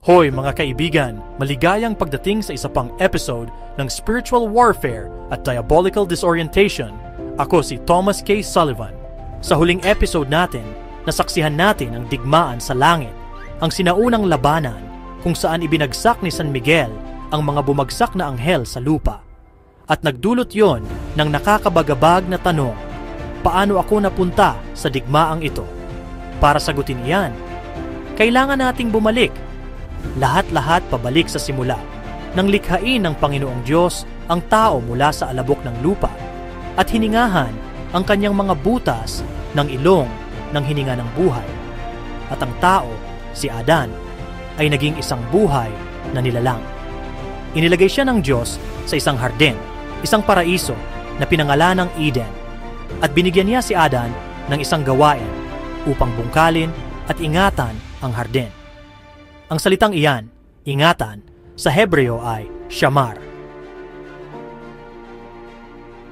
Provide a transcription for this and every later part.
Hoy mga kaibigan, maligayang pagdating sa isa pang episode ng Spiritual Warfare at Diabolical Disorientation. Ako si Thomas K. Sullivan. Sa huling episode natin, nasaksihan natin ang digmaan sa langit, ang sinaunang labanan kung saan ibinagsak ni San Miguel ang mga bumagsak na anghel sa lupa. At nagdulot yon ng nakakabagabag na tanong, paano ako napunta sa digmaang ito? Para sagutin iyan, kailangan nating bumalik lahat-lahat pabalik sa simula, nang likhain ng Panginoong Diyos ang tao mula sa alabok ng lupa at hiningahan ang kanyang mga butas ng ilong ng hininga ng buhay. At ang tao, si Adan, ay naging isang buhay na nilalang. Inilagay siya ng Diyos sa isang hardin, isang paraiso na pinangalan ng Eden, at binigyan niya si Adan ng isang gawain upang bungkalin at ingatan ang hardin. Ang salitang iyan, ingatan, sa Hebreo ay shamar.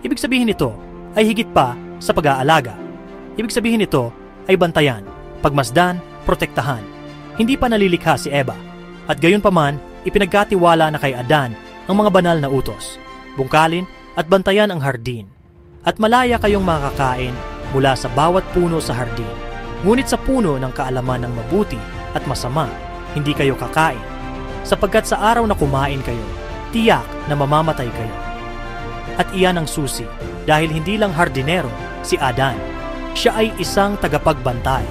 Ibig sabihin nito ay higit pa sa pag-aalaga. Ibig sabihin nito ay bantayan, pagmasdan, protektahan. Hindi pa nalilikha si Eva, at gayon paman ipinagkatiwala na kay Adan ang mga banal na utos, bungkalin at bantayan ang hardin. At malaya kayong makakain mula sa bawat puno sa hardin. Ngunit sa puno ng kaalaman ng mabuti at masama, hindi kayo kakain, sapagkat sa araw na kumain kayo, tiyak na mamamatay kayo. At iyan ang susi, dahil hindi lang hardinero si Adan, siya ay isang tagapagbantay.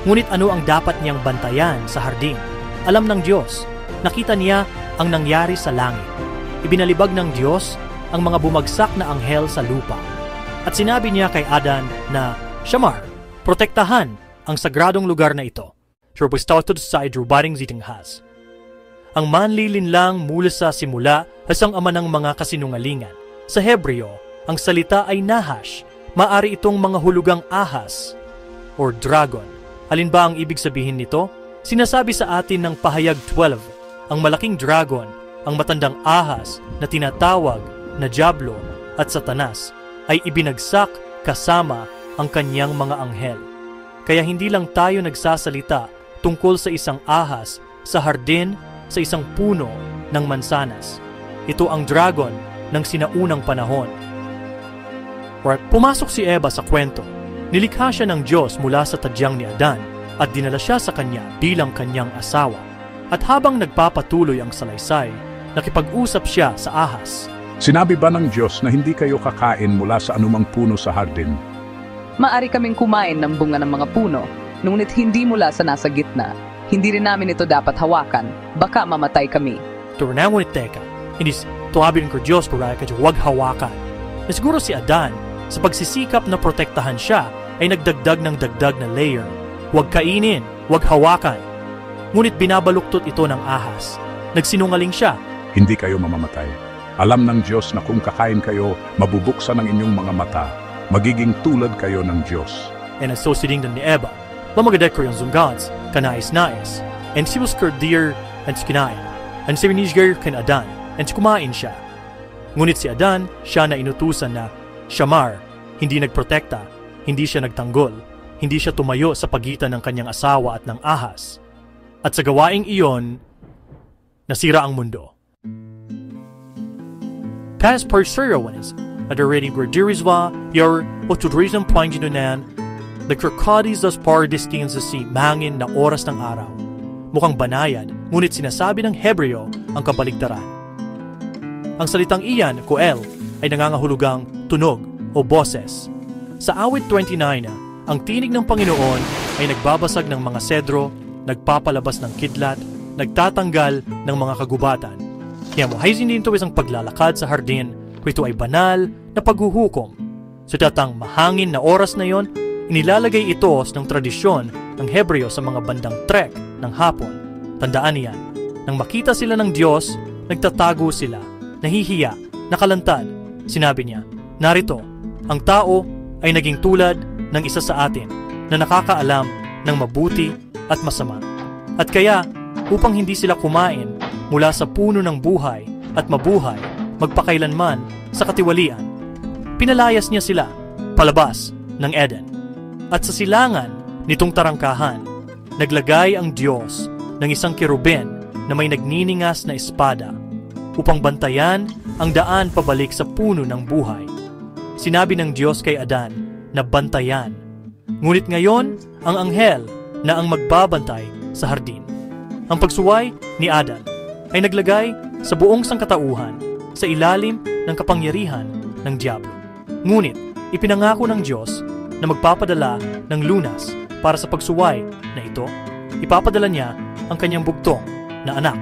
Ngunit ano ang dapat niyang bantayan sa hardin? Alam ng Diyos, nakita niya ang nangyari sa langit. Ibinalibag ng Diyos ang mga bumagsak na anghel sa lupa. At sinabi niya kay Adan na, Shamar, protektahan ang sagradong lugar na ito. Sure started sa idrubaring zitinghas. Ang manlilinlang mula sa simula hasang ama ng mga kasinungalingan. Sa Hebreo, ang salita ay nahash. Maari itong mga hulugang ahas or dragon. Alin ba ang ibig sabihin nito? Sinasabi sa atin ng Pahayag 12, ang malaking dragon, ang matandang ahas na tinatawag na Diablo at Satanas, ay ibinagsak kasama ang kanyang mga anghel. Kaya hindi lang tayo nagsasalita tungkol sa isang ahas sa hardin sa isang puno ng mansanas. Ito ang dragon ng sinaunang panahon. Pumasok si Eva sa kwento. Nilikha siya ng Diyos mula sa tadyang ni Adan at dinala siya sa kanya bilang kanyang asawa. At habang nagpapatuloy ang salaysay, nakipag-usap siya sa ahas. Sinabi ba ng Diyos na hindi kayo kakain mula sa anumang puno sa hardin? Maari kaming kumain ng bunga ng mga puno, ngunit hindi mula sa nasa gitna. Hindi rin namin ito dapat hawakan. Baka mamatay kami. Turna ngunit teka, hindi tuwabin ko Diyos para kayo huwag hawakan. Na siguro si Adan, sa pagsisikap na protektahan siya, ay nagdagdag ng dagdag na layer. Huwag kainin, huwag hawakan. Ngunit binabaluktot ito ng ahas. Nagsinungaling siya. Hindi kayo mamamatay. Alam ng Diyos na kung kakain kayo, mabubuksan ang inyong mga mata. Magiging tulad kayo ng Diyos. And associating din ni Eva, lamagadek ko yung zungans, kanais-nais, and si Muskardir, and si kinain, and si Rinizgar kan Adan, and si kumain siya. Ngunit si Adan, siya na inutusan na, Shamar, hindi nagprotekta, hindi siya nagtanggol, hindi siya tumayo sa pagitan ng kanyang asawa at ng ahas. At sa gawaing iyon, nasira ang mundo. Past perseverance, at already gradurizwa, your otudrizang panginunan, nagkakadis das pardistins si mangin na oras ng araw. Mukhang banayad, ngunit sinasabi ng Hebreo ang kabaligtaran. Ang salitang iyan, koel, ay nangangahulugang tunog o boses. Sa awit 29, ang tinig ng Panginoon ay nagbabasag ng mga sedro, nagpapalabas ng kidlat, nagtatanggal ng mga kagubatan. Kaya mo, hay hindi ito isang paglalakad sa hardin, kung ito ay banal na paghuhukom. Sa datang mahangin na oras na yon, inilalagay ito ng tradisyon ng Hebreo sa mga bandang trek ng hapon. Tandaan niyan, nang makita sila ng Diyos, nagtatago sila, nahihiya, nakalantad. Sinabi niya, narito, ang tao ay naging tulad ng isa sa atin na nakakaalam ng mabuti at masama. At kaya, upang hindi sila kumain mula sa puno ng buhay at mabuhay, magpakailanman sa katiwalian, pinalayas niya sila palabas ng Eden. At sa silangan nitong tarangkahan, naglagay ang Diyos ng isang kerubin na may nagniningas na espada upang bantayan ang daan pabalik sa puno ng buhay. Sinabi ng Diyos kay Adan na bantayan. Ngunit ngayon, ang anghel na ang magbabantay sa hardin. Ang pagsuway ni Adan ay naglagay sa buong sangkatauhan sa ilalim ng kapangyarihan ng Diablo. Ngunit ipinangako ng Diyos na magpapadala ng lunas para sa pagsuway na ito. Ipapadala niya ang kanyang bugtong na anak,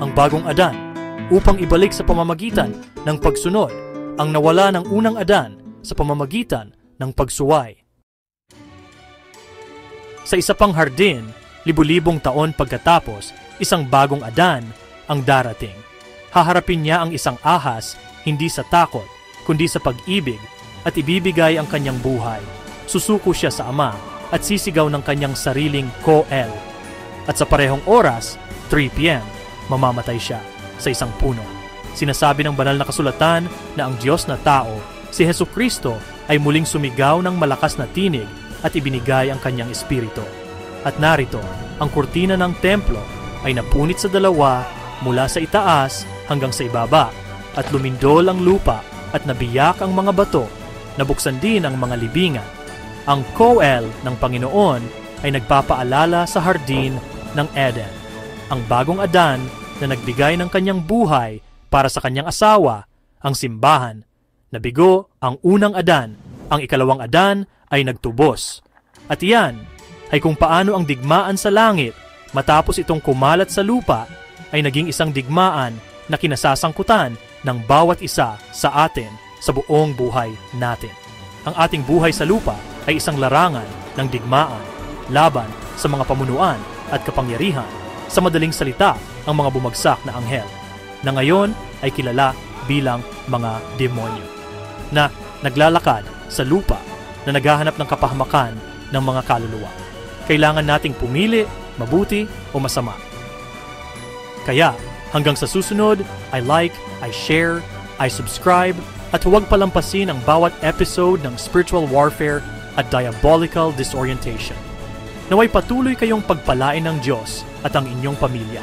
ang bagong Adan, upang ibalik sa pamamagitan ng pagsunod ang nawala ng unang Adan sa pamamagitan ng pagsuway. Sa isa pang hardin, libu-libong taon pagkatapos, isang bagong Adan ang darating. Haharapin niya ang isang ahas hindi sa takot, kundi sa pag-ibig at ibibigay ang kanyang buhay. Susuko siya sa Ama at sisigaw ng kanyang sariling Koel. At sa parehong oras, 3 p.m., mamamatay siya sa isang puno. Sinasabi ng banal na kasulatan na ang Diyos na tao, si Hesukristo, ay muling sumigaw ng malakas na tinig at ibinigay ang kanyang espiritu. At narito, ang kurtina ng templo ay napunit sa dalawa mula sa itaas hanggang sa ibaba, at lumindol ang lupa at nabiyak ang mga bato, nabuksan din ang mga libingan. Ang Koel ng Panginoon ay nagpapaalala sa hardin ng Eden, ang bagong Adan na nagbigay ng kanyang buhay para sa kanyang asawa, ang simbahan. Nabigo ang unang Adan, ang ikalawang Adan ay nagtubos. At iyan ay kung paano ang digmaan sa langit matapos itong kumalat sa lupa ay naging isang digmaan na kinasasangkutan ng bawat isa sa atin sa buong buhay natin. Ang ating buhay sa lupa ay isang larangan ng digmaan laban sa mga pamunuan at kapangyarihan, sa madaling salita ang mga bumagsak na anghel, na ngayon ay kilala bilang mga demonyo, na naglalakad sa lupa na naghahanap ng kapahamakan ng mga kaluluwa. Kailangan nating pumili, mabuti o masama. Kaya, hanggang sa susunod, I like, I share, I subscribe, at huwag palampasin ang bawat episode ng Spiritual Warfare at Diabolical Disorientation. Naway patuloy kayong pagpalain ng Diyos at ang inyong pamilya.